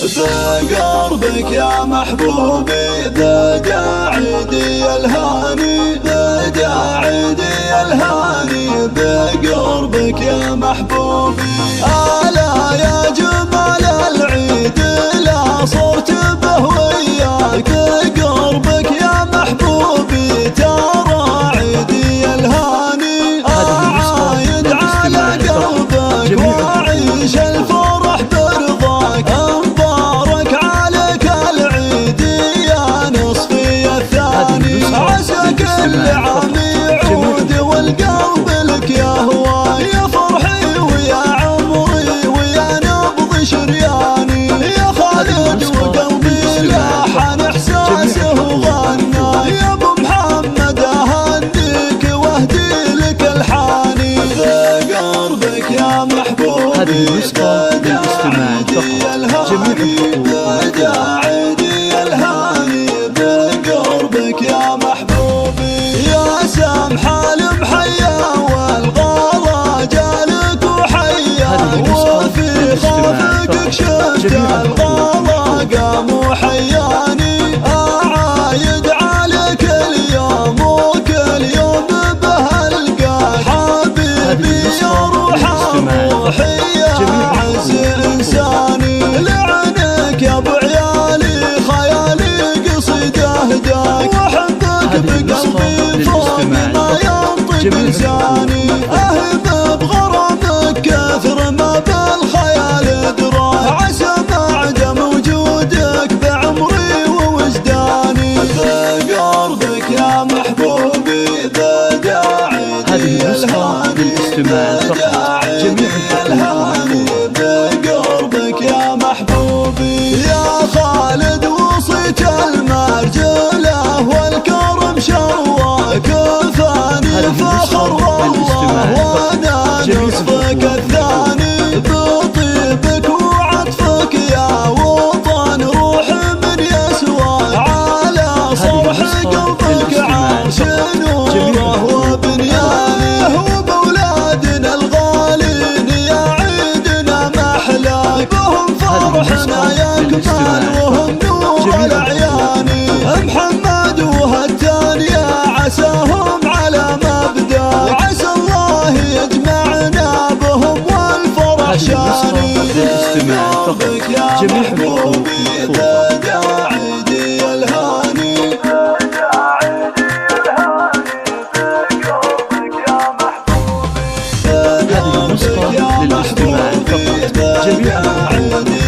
بقربك يا محبوبي ذا عيدي الهاني، ذا عيدي الهاني بقربك يا محبوبي. ألا يا جمال العيد لا صرت به وياك، قربك يا محبوبي ترى عيدي الهاني. أعايد على قلبك وأعيش الفرح برضاك، مبارك عليك العيد يا نصفي الثاني. عسى كل عام يعود والقلب لك يهوى، يا فرحي ويا عمري ويا نبض شرياني. يا خالد وقلبي لاحن احساسه وغنى، يا ابو محمد اهنيك واهدي لك الحاني. بقربك يا محبوبي ذا عيدي الهاني، ذا عيدي الهاني بقربك يا محبوبي. يا سامح المحيا والغلا جالك وحيا، وفي خافقك شفت الغلا قام وحياني. أعايد عليك اليوم وكل يوم بهالقاك، حبيبي يا روح روحي يا عز انساني. لعنك يا ابو عيالي خيالي قصيد اهداك، واحبك بقلبي فوق ما ينطق لساني. اهب بغرامك كثر ما بالخيال دراك، عسى ما عدم وجودك بعمري ووجداني. بقربك يا محبوبي ذا عيدي الهاني، ذا عيدي الهاني بقربك يا محبوبي. يا خالد وصيت المرجله والكرم شواك، ثاني فخر والله وانا نصفك الثاني. بطيبك وعطفك يا وطن روح من يسواك، على صرح قلبك عرش نوره وبنيانه. وبولادنا الغالين يا عيدنا محلاك، بهم فرحنا يكمل وهم نور الأعيان. محمد وهالتانية عساهم على مبدأ، وعسى الله يجمعنا بهم والفرح شاني. بقربك يا محبوبي ذا عيدي الهاني، ذا عيدي الهاني بقربك يا محبوبي. بقربك يا محبوبي ذا عيدي